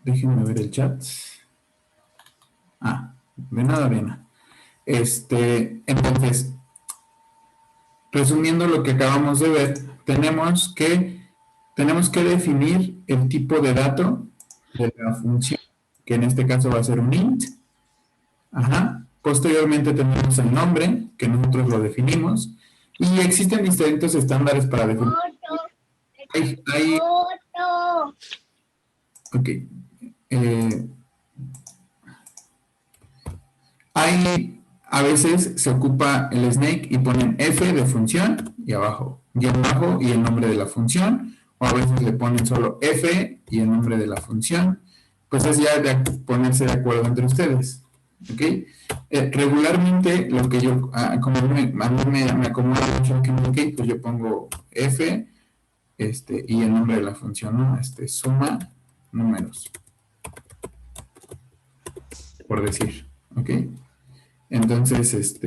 Déjenme ver el chat. De nada, Ariana. Entonces, resumiendo lo que acabamos de ver, tenemos que definir el tipo de dato de la función, que en este caso va a ser un int. Ajá. Posteriormente tenemos el nombre, que nosotros lo definimos, y existen distintos estándares para definir. Ok. A veces se ocupa el snake y ponen f de función y abajo guión bajo y el nombre de la función, o a veces le ponen solo f y el nombre de la función. Pues es ya de ponerse de acuerdo entre ustedes. ¿Ok? Regularmente lo que yo, como a mí me acomoda mucho aquí en OK, pues yo pongo f y el nombre de la función, ¿no? Suma números, por decir. ¿Ok? Entonces,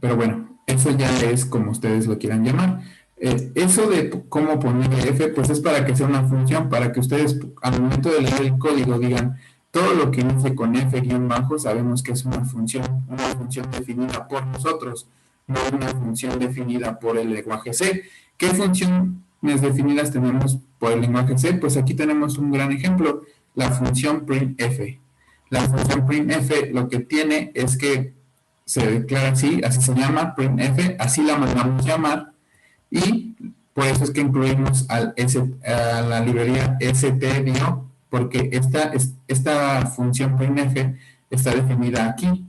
pero bueno, eso ya es como ustedes lo quieran llamar. Eso de cómo ponerle f, pues es para que sea una función, para que ustedes al momento de leer el código digan, todo lo que inicie con f guión bajo sabemos que es una función definida por nosotros, no una función definida por el lenguaje C. ¿Qué funciones definidas tenemos por el lenguaje C? Pues aquí tenemos un gran ejemplo, la función printf. La función printf lo que tiene es que se declara así se llama printf, así la mandamos llamar, y por eso es que incluimos a la librería stdio, porque esta función printf está definida aquí.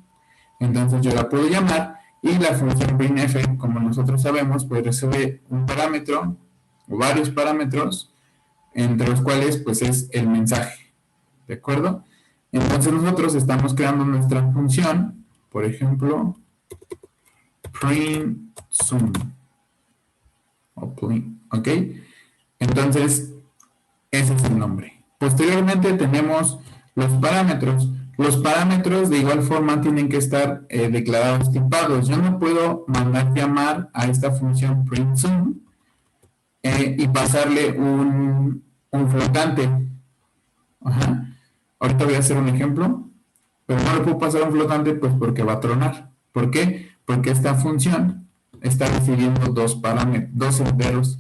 Entonces yo la puedo llamar, y la función printf, como nosotros sabemos, pues recibe un parámetro o varios parámetros, entre los cuales pues es el mensaje. ¿De acuerdo? Entonces nosotros estamos creando nuestra función, por ejemplo, print sum. ¿Ok? Entonces, ese es el nombre. Posteriormente tenemos los parámetros. Los parámetros de igual forma tienen que estar declarados tipados. Yo no puedo mandar llamar a esta función printSum y pasarle un flotante. Ajá. Ahorita voy a hacer un ejemplo, pero no le puedo pasar un flotante pues porque va a tronar. ¿Por qué? Porque esta función está recibiendo dos enteros,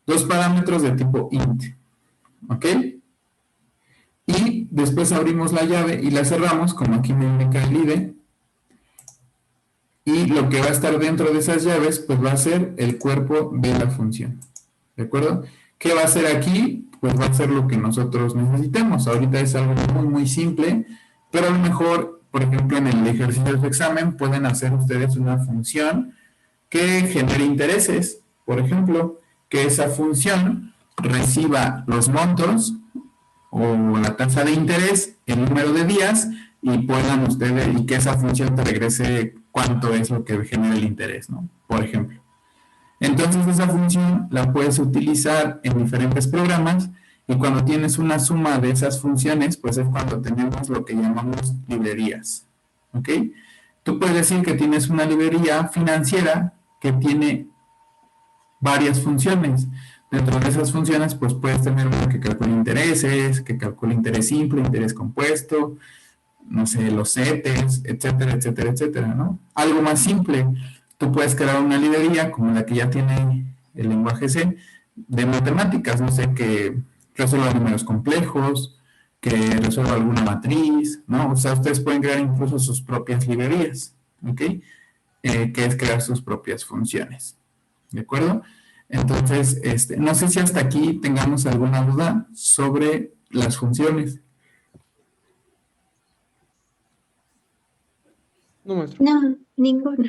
dos parámetros de tipo int. ¿Ok? Y después abrimos la llave y la cerramos, como aquí me indica el IDE. Y lo que va a estar dentro de esas llaves, pues va a ser el cuerpo de la función. ¿De acuerdo? ¿Qué va a hacer aquí? Pues va a ser lo que nosotros necesitemos. Ahorita es algo muy, muy simple, pero a lo mejor, por ejemplo, en el ejercicio de examen, pueden hacer ustedes una función que genere intereses. Por ejemplo, que esa función reciba los montos o la tasa de interés, el número de días, y puedan ustedes, y que esa función te regrese cuánto es lo que genera el interés, ¿no? Por ejemplo. Entonces esa función la puedes utilizar en diferentes programas, y cuando tienes una suma de esas funciones, pues es cuando tenemos lo que llamamos librerías. ¿Ok? Tú puedes decir que tienes una librería financiera que tiene varias funciones. Dentro de esas funciones, pues puedes tener una que calcule intereses, que calcule interés simple, interés compuesto, no sé, los CETES, etcétera, etcétera, etcétera, ¿no? Algo más simple, tú puedes crear una librería como la que ya tiene el lenguaje C de matemáticas, no sé, que resuelva números complejos, que resuelva alguna matriz, ¿no? O sea, ustedes pueden crear incluso sus propias librerías, ¿ok? Que es crear sus propias funciones, ¿de acuerdo? Entonces, no sé si hasta aquí tengamos alguna duda sobre las funciones. No, maestro. No, ninguna.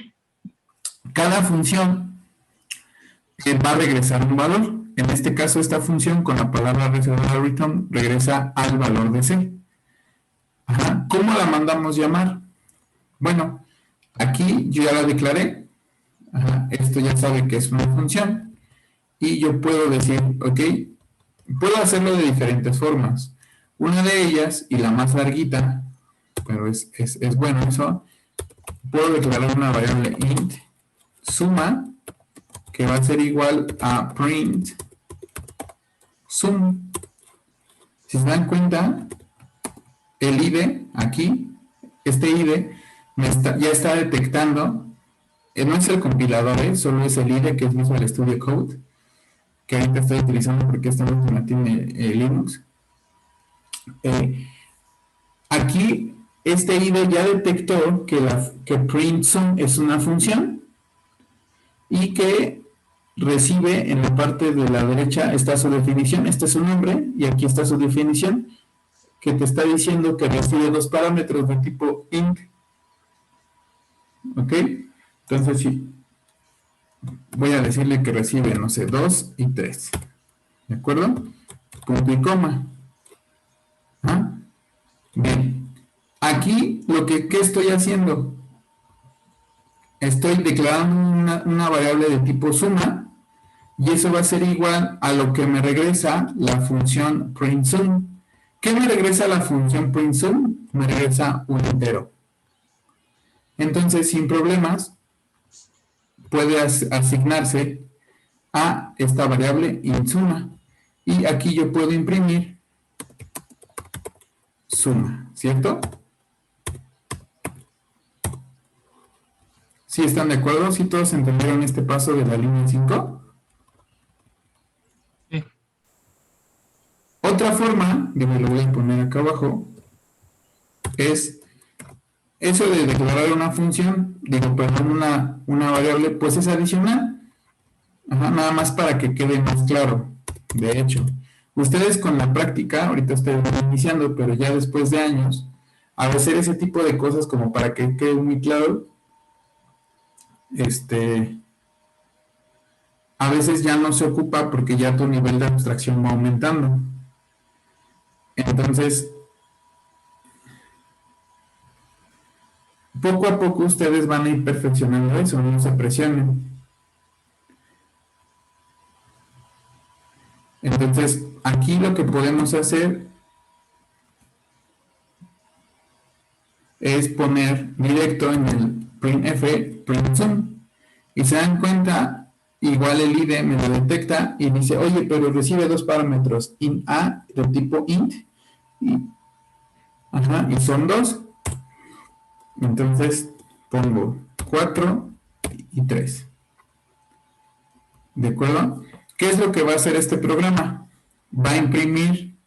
Cada función va a regresar un valor. En este caso, esta función con la palabra reservada return regresa al valor de C. Ajá. ¿Cómo la mandamos llamar? Bueno, aquí yo ya la declaré. Ajá. Esto ya sabe que es una función. Y yo puedo decir, ok, puedo hacerlo de diferentes formas. Una de ellas, y la más larguita, pero es bueno eso, puedo declarar una variable int suma, que va a ser igual a print sum. Si se dan cuenta, el IDE aquí, este IDE, ya está detectando, no es el compilador, solo es el IDE, que es Visual Studio Code, que ahorita estoy utilizando porque esta última tiene Linux. Aquí, este IDE ya detectó que printSum es una función y que recibe en la parte de la derecha está su definición, este es su nombre y aquí está su definición, que te está diciendo que recibe dos parámetros de tipo int. ¿Ok? Entonces sí, voy a decirle que recibe, no sé, 2 y 3. ¿De acuerdo? Punto y coma. ¿Ah? Bien. Aquí, ¿qué estoy haciendo? Estoy declarando una variable de tipo suma y eso va a ser igual a lo que me regresa la función printSum. ¿Qué me regresa la función printSum? Me regresa un entero. Entonces, sin problemas, puede asignarse a esta variable suma. Y aquí yo puedo imprimir suma, ¿cierto? ¿Sí están de acuerdo? ¿Sí todos entendieron este paso de la línea 5? Sí. Otra forma, que me lo voy a poner acá abajo, es eso de declarar una función, perdón, una variable, pues es adicional. Ajá, nada más para que quede más claro. De hecho, ustedes con la práctica, ahorita ustedes van iniciando, pero ya después de años, al hacer ese tipo de cosas como para que quede muy claro, a veces ya no se ocupa porque ya tu nivel de abstracción va aumentando. Entonces, poco a poco ustedes van a ir perfeccionando eso, no se presionen. Entonces, aquí lo que podemos hacer es poner directo en el printf, printSum. Y se dan cuenta, igual el IDE me lo detecta y dice, oye, pero recibe dos parámetros, int a de tipo int, y, y son dos. Entonces pongo 4 y 3. ¿De acuerdo? ¿Qué es lo que va a hacer este programa? Va a imprimir,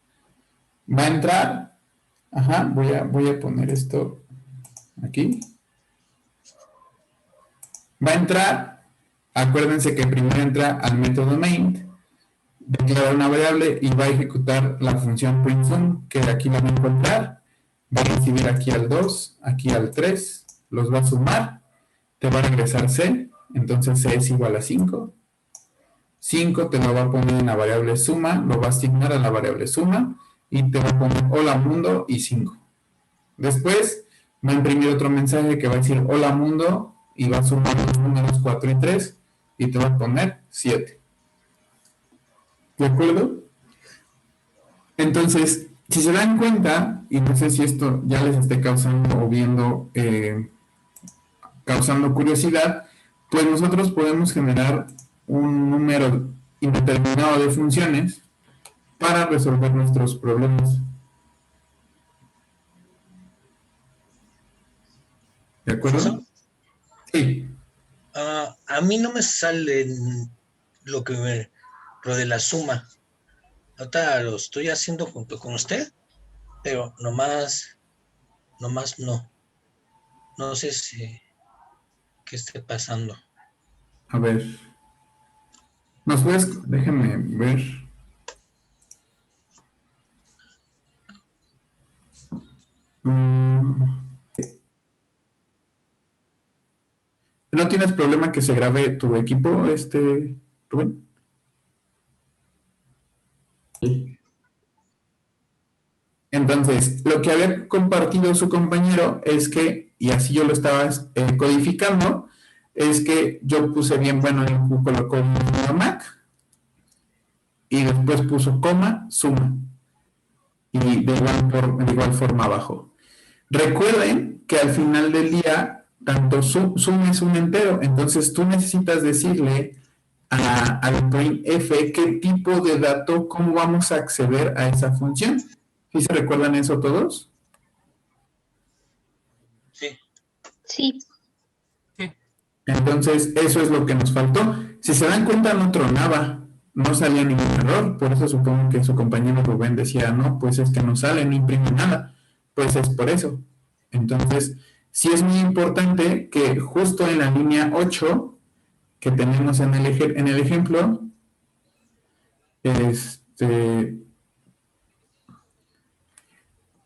va a entrar, voy a poner esto aquí. Va a entrar, acuérdense que primero entra al método main, declara una variable y va a ejecutar la función printSum, que aquí la va a encontrar, va a recibir aquí al 2, aquí al 3, los va a sumar, te va a regresar C, entonces C es igual a 5. 5 te lo va a poner en la variable suma, lo va a asignar a la variable suma y te va a poner hola mundo y 5. Después va a imprimir otro mensaje que va a decir hola mundo y va a sumar los números 4 y 3 y te va a poner 7. ¿De acuerdo? Entonces, si se dan cuenta, y no sé si esto ya les esté causando o viendo, causando curiosidad, pues nosotros podemos generar un número indeterminado de funciones para resolver nuestros problemas. ¿De acuerdo? ¿Profesor? Sí. A mí no me sale lo de la suma. Ahorita lo estoy haciendo junto con usted, pero nomás no. No sé qué esté pasando. A ver. ¿Nos puedes? Déjenme ver. ¿No tienes problema que se grabe tu equipo, Rubén? Sí. Entonces, lo que había compartido su compañero es que, y así yo lo estaba codificando, es que yo puse bien, bueno, él colocó un Mac y después puso coma, suma, y de igual forma abajo. Recuerden que al final del día, tanto sum es un entero, entonces tú necesitas decirle al printf, qué tipo de dato, cómo vamos a acceder a esa función. ¿Sí se recuerdan eso todos? Sí. Sí. Entonces, eso es lo que nos faltó. Si se dan cuenta, no tronaba, no salía ningún error. Por eso supongo que su compañero Rubén decía, no, pues es que no sale, no imprime nada. Pues es por eso. Entonces, sí es muy importante que justo en la línea 8 que tenemos en el ejemplo,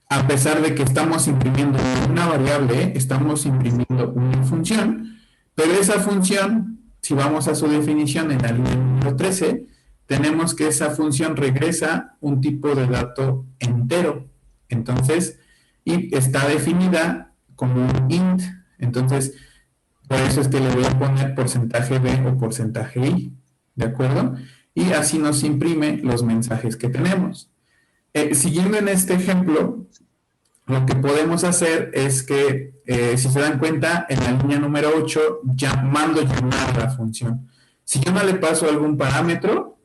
a pesar de que estamos imprimiendo una variable, estamos imprimiendo una función, pero esa función, si vamos a su definición en la línea número 13, tenemos que esa función regresa un tipo de dato entero. Entonces, y está definida como un int. Entonces, por eso es que le voy a poner porcentaje B o porcentaje I, ¿de acuerdo? Y así nos imprime los mensajes que tenemos. Siguiendo en este ejemplo, lo que podemos hacer es que, si se dan cuenta, en la línea número 8, mando llamar a la función. Si yo no le paso algún parámetro,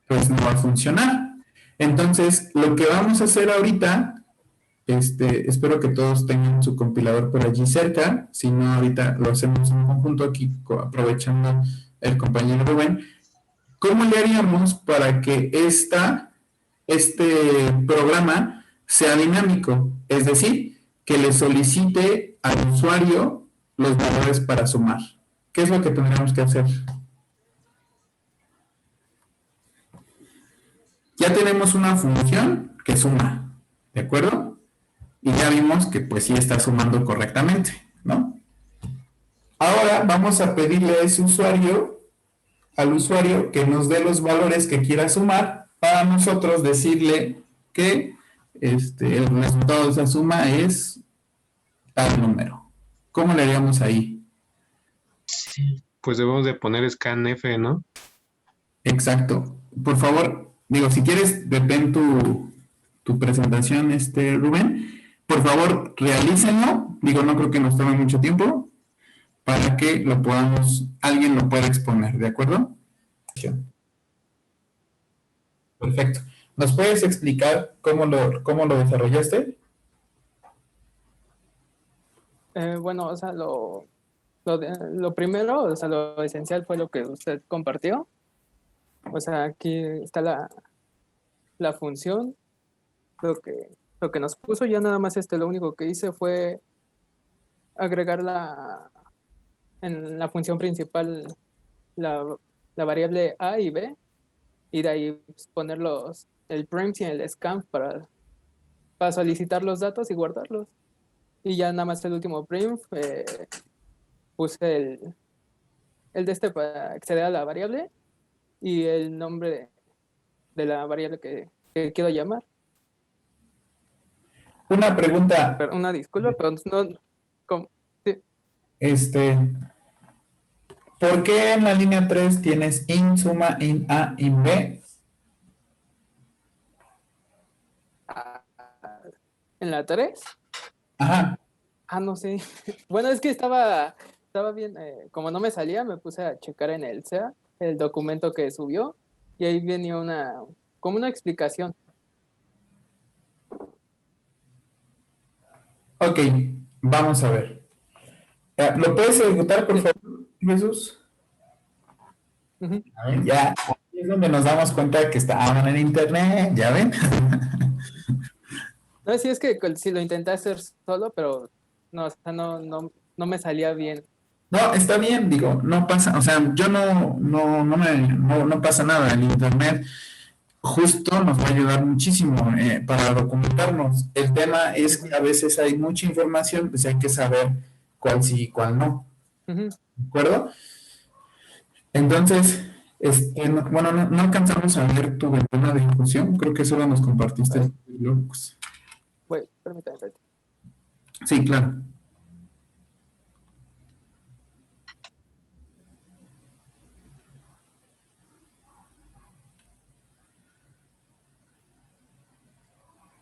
pues no va a funcionar. Entonces, lo que vamos a hacer ahorita, espero que todos tengan su compilador por allí cerca, si no, ahorita lo hacemos en conjunto aquí, aprovechando el compañero Rubén. ¿Cómo le haríamos para que este programa sea dinámico? Es decir, que le solicite al usuario los valores para sumar. ¿Qué es lo que tendríamos que hacer? Ya tenemos una función que suma, ¿de acuerdo? Y ya vimos que pues sí está sumando correctamente, ¿no? Ahora vamos a pedirle a ese usuario, al usuario, que nos dé los valores que quiera sumar para nosotros decirle que el resultado de esa suma es tal número. ¿Cómo le haríamos ahí? Pues debemos de poner scanf, ¿no? Exacto. Por favor, digo, si quieres, detén tu presentación, Rubén. Por favor, realícenlo. Digo, no creo que nos tome mucho tiempo para que alguien lo pueda exponer, ¿de acuerdo? Perfecto. ¿Nos puedes explicar cómo lo desarrollaste? Bueno, o sea, lo primero, o sea, lo esencial fue lo que usted compartió. O sea, aquí está la función, lo que nos puso. Ya nada más lo único que hice fue agregar en la función principal la variable A y B, y de ahí pues, poner el print y el scan para solicitar los datos y guardarlos. Y ya nada más el último print puse el para acceder a la variable y el nombre de la variable que quiero llamar. Una pregunta. Pero, una disculpa, pero no... sí. ¿Por qué en la línea 3 tienes in, suma, in A, in B? ¿En la 3? Ajá. No sé. Bueno, es que estaba bien, como no me salía, me puse a checar en el SEA, el documento que subió, y ahí venía como una explicación. Ok, vamos a ver. ¿Lo puedes ejecutar, por favor, Jesús? Uh-huh. A ver, ya, aquí es donde nos damos cuenta que estaban en internet, ¿ya ven? No, sí, es que si lo intenté hacer solo, pero no, o sea, no me salía bien. No, está bien, digo, no pasa, o sea, yo no pasa nada. El internet justo nos va a ayudar muchísimo para documentarnos. El tema es que a veces hay mucha información, pues hay que saber cuál sí y cuál no. Uh-huh. ¿De acuerdo? Entonces, no alcanzamos a ver tu ventana de difusión, creo que solo nos compartiste el Lux. Bueno, permítame. Sí, claro.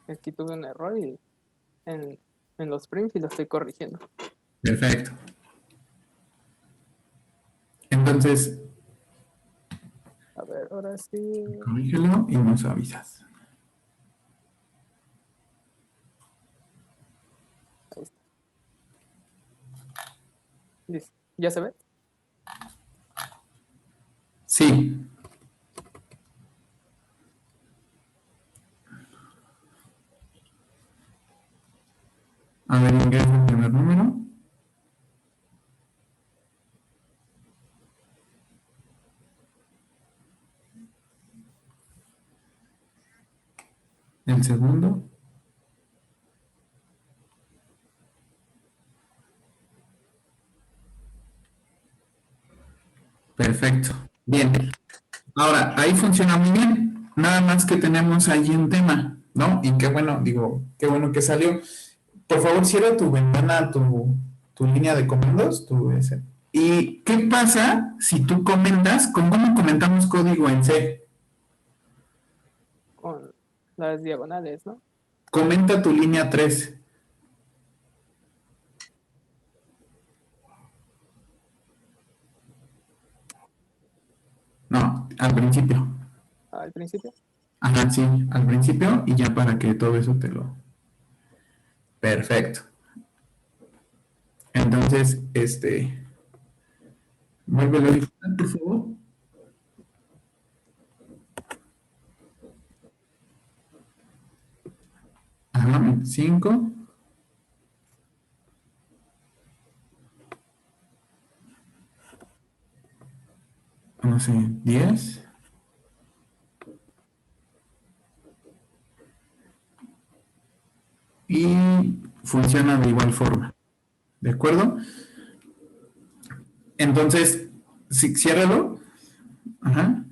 Aquí tuve un error en los prints y lo estoy corrigiendo. Perfecto. Entonces, ahora sí. Corrígelo y nos avisas. Ahí está. Listo. ¿Ya se ve? Sí. A ver, ingresa el primer número. El segundo. Perfecto. Bien. Ahora, ahí funciona muy bien. Nada más que tenemos ahí un tema, ¿no? Y qué bueno, digo, qué bueno que salió. Por favor, cierra tu ventana, tu línea de comandos, tu ese. ¿Y qué pasa si tú comentas, cómo comentamos código en C? Con las diagonales, ¿no? Comenta tu línea 3. No, al principio. Al principio. Ajá, sí, al principio y ya para que todo eso te lo... Perfecto. Entonces, vuélvelo a disfrutar, por favor. Ajá, 25. No sé, 10. Y funciona de igual forma. ¿De acuerdo? Entonces, sí, ciérralo. Ajá.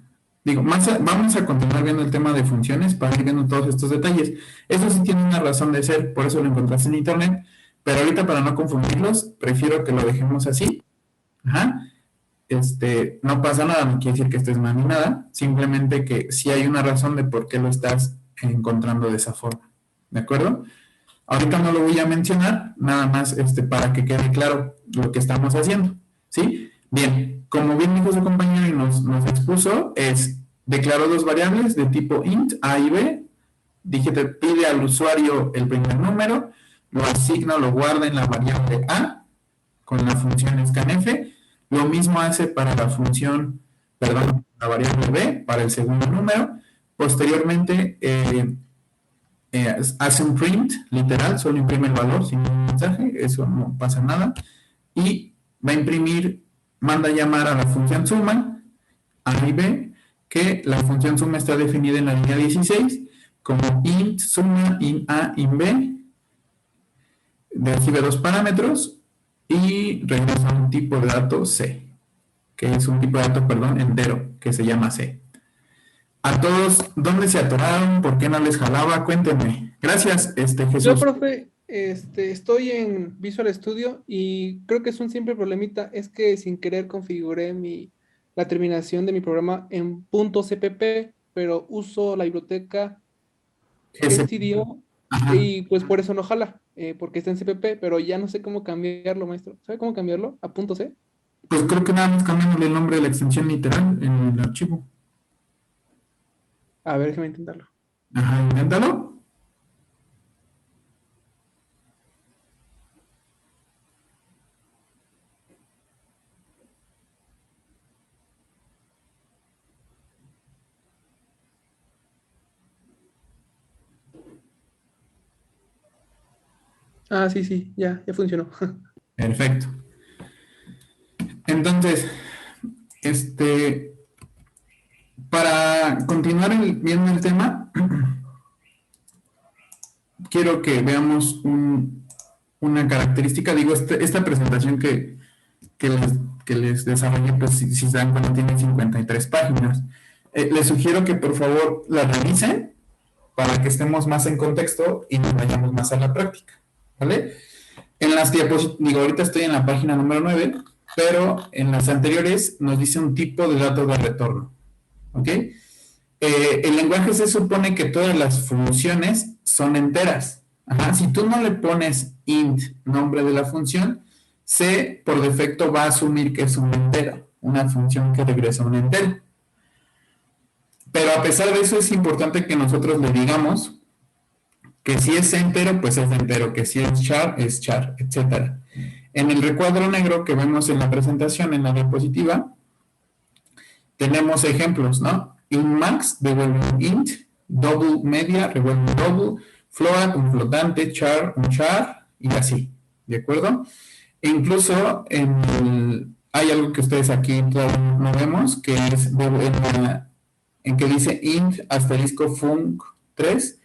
Digo, vamos a continuar viendo el tema de funciones para ir viendo todos estos detalles. Eso sí tiene una razón de ser, por eso lo encontraste en internet, pero ahorita para no confundirlos, prefiero que lo dejemos así. Ajá. No pasa nada, no quiere decir que estés mal ni nada, simplemente que sí hay una razón de por qué lo estás encontrando de esa forma. ¿De acuerdo? Ahorita no lo voy a mencionar, nada más para que quede claro lo que estamos haciendo. ¿Sí? Bien, como bien dijo su compañero y nos expuso, declaró dos variables de tipo int, a y b, pide al usuario el primer número, lo asigna, lo guarda en la variable a, con la función scanf, lo mismo hace para la función, perdón, la variable b, para el segundo número, posteriormente hace un print, literal, solo imprime el valor sin un mensaje, eso no pasa nada, y va a imprimir, manda a llamar a la función suma, a y b, que la función suma está definida en la línea 16 como int suma int a int b, recibe dos parámetros y regresa un tipo de dato c, que es un tipo de dato, perdón, entero, que se llama c. A todos, ¿dónde se atoraron? ¿Por qué no les jalaba? Cuéntenme. Gracias, Jesús. Yo, profe, estoy en Visual Studio y creo que es un simple problemita, es que sin querer configuré la terminación de mi programa en .cpp, pero uso la biblioteca stdio Ajá. y pues por eso no jala, porque está en cpp, pero ya no sé cómo cambiarlo, maestro. ¿Sabe cómo cambiarlo a .c? Pues creo que nada más cambiándole el nombre de la extensión literal en el archivo. A ver, déjame intentarlo. Ajá, inténtalo. Ah, sí, ya funcionó. Perfecto. Entonces, para continuar viendo el tema, quiero que veamos una característica. Digo, esta presentación que les desarrollé, pues si se dan cuenta, tiene 53 páginas. Les sugiero que por favor la revisen para que estemos más en contexto y nos vayamos más a la práctica, ¿vale? En las diapositivas, digo, ahorita estoy en la página número 9, pero en las anteriores nos dice un tipo de datos de retorno, ¿ok? El lenguaje se supone que todas las funciones son enteras. Ajá. Si tú no le pones int, nombre de la función, C por defecto va a asumir que es una entera, una función que regresa un entero. Pero a pesar de eso es importante que nosotros le digamos que si es entero, pues es entero, que si es char, etc. En el recuadro negro que vemos en la presentación, en la diapositiva, tenemos ejemplos, ¿no? Int max devuelve un int, double media devuelve un double, float un flotante, char un char, y así, ¿de acuerdo? E incluso hay algo que ustedes aquí todavía no vemos, que es en que dice int asterisco func 3,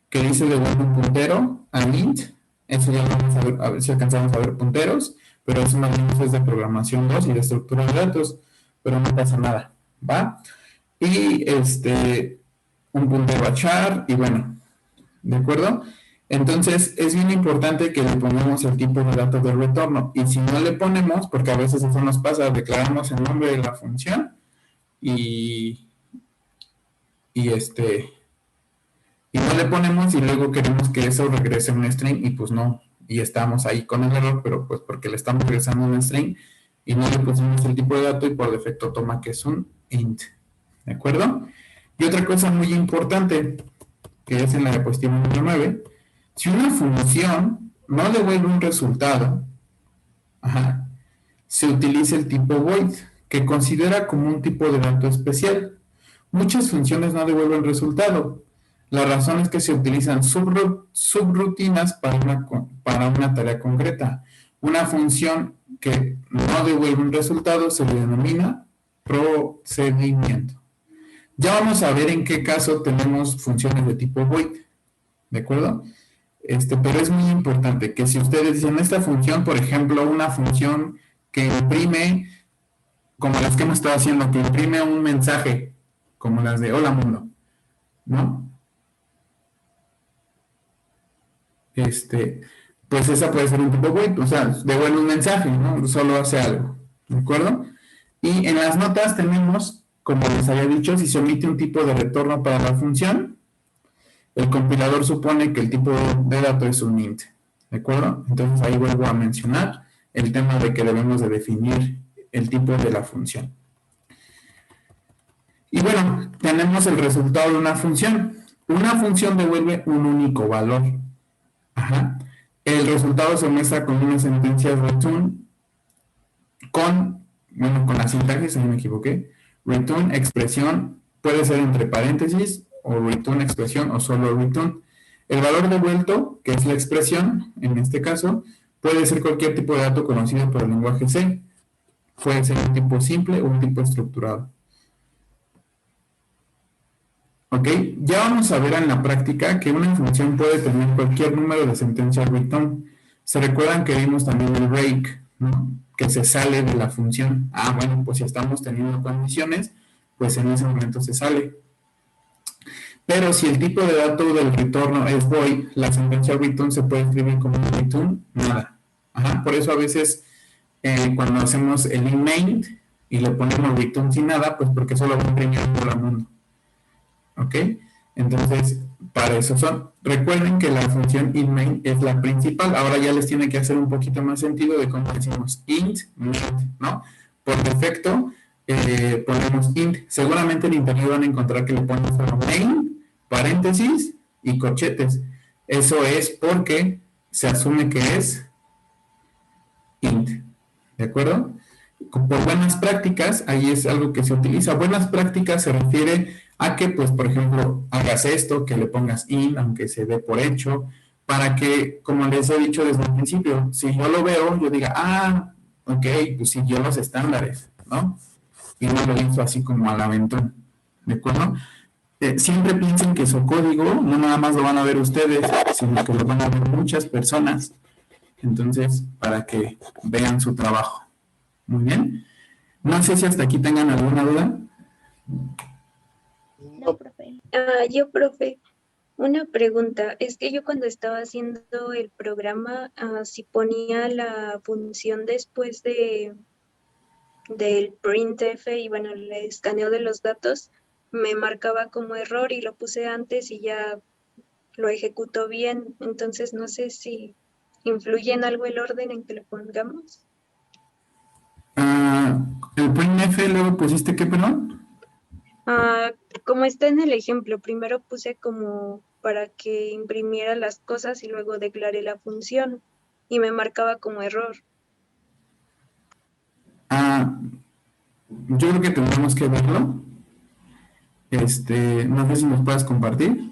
que dice devuelve un puntero al int. Eso ya lo vamos a ver si alcanzamos a ver punteros, pero eso más bien es de programación 2 y de estructura de datos, pero no pasa nada, ¿va? Y un puntero a char, y bueno, ¿de acuerdo? Entonces, es bien importante que le pongamos el tipo de datos de retorno. Y si no le ponemos, porque a veces eso nos pasa, declaramos el nombre de la función y no le ponemos y luego queremos que eso regrese un string y pues no. Y estamos ahí con el error, pero pues porque le estamos regresando un string y no le pusimos el tipo de dato y por defecto toma que es un int. ¿De acuerdo? Y otra cosa muy importante, que es en la diapositiva número 9, si una función no devuelve un resultado, se utiliza el tipo void, que considera como un tipo de dato especial. Muchas funciones no devuelven resultado. La razón es que se utilizan subrutinas para una tarea concreta. Una función que no devuelve un resultado se le denomina procedimiento. Ya vamos a ver en qué caso tenemos funciones de tipo void, ¿de acuerdo? Pero es muy importante que si ustedes dicen esta función, por ejemplo, una función que imprime, como las que hemos estado haciendo, que imprime un mensaje, como las de hola mundo, ¿no? Pues esa puede ser un tipo void, o sea, devuelve un mensaje, ¿no? Solo hace algo, ¿de acuerdo? Y en las notas tenemos, como les había dicho, si se omite un tipo de retorno para la función, el compilador supone que el tipo de dato es un int, ¿de acuerdo? Entonces ahí vuelvo a mencionar el tema de que debemos de definir el tipo de la función. Y bueno, tenemos el resultado de una función. Una función devuelve un único valor. El resultado se muestra con una sentencia return con la sintaxis, ahí me equivoqué. Return expresión puede ser entre paréntesis o return expresión o solo return. El valor devuelto, que es la expresión, en este caso, puede ser cualquier tipo de dato conocido por el lenguaje C. Puede ser un tipo simple o un tipo estructurado. Ok, ya vamos a ver en la práctica que una función puede tener cualquier número de sentencias return. ¿Se recuerdan que vimos también el break, ¿no? Que se sale de la función? Bueno, pues si estamos teniendo condiciones, pues en ese momento se sale. Pero si el tipo de dato del retorno es void, la sentencia return se puede escribir como un return, nada. Por eso a veces cuando hacemos el in main y le ponemos return sin nada, pues porque solo va a imprimir todo el mundo. ¿Ok? Entonces, para eso son. Recuerden que la función inMain es la principal. Ahora ya les tiene que hacer un poquito más sentido de cómo decimos int, main, ¿no? Por defecto, ponemos int. Seguramente en interior van a encontrar que le ponen solo main, paréntesis y corchetes. Eso es porque se asume que es int. ¿De acuerdo? Por buenas prácticas, ahí es algo que se utiliza. Buenas prácticas se refiere a que, pues, por ejemplo, hagas esto, que le pongas in, aunque se dé por hecho, para que, como les he dicho desde el principio, si yo lo veo, yo diga, ok, pues siguió los estándares, ¿no? Y no lo hizo así como al aventón, ¿de acuerdo? Siempre piensen que su código no nada más lo van a ver ustedes, sino que lo van a ver muchas personas. Entonces, para que vean su trabajo. Muy bien. No sé si hasta aquí tengan alguna duda. No, profe. Profe, una pregunta. Es que yo cuando estaba haciendo el programa, si ponía la función después del printf y bueno, el escaneo de los datos, me marcaba como error y lo puse antes y ya lo ejecutó bien. Entonces no sé si influye en algo el orden en que lo pongamos. El printf luego pusiste qué, perdón. como está en el ejemplo, primero puse como para que imprimiera las cosas y luego declaré la función y me marcaba como error. Yo creo que tendremos que verlo. No sé si nos puedas compartir.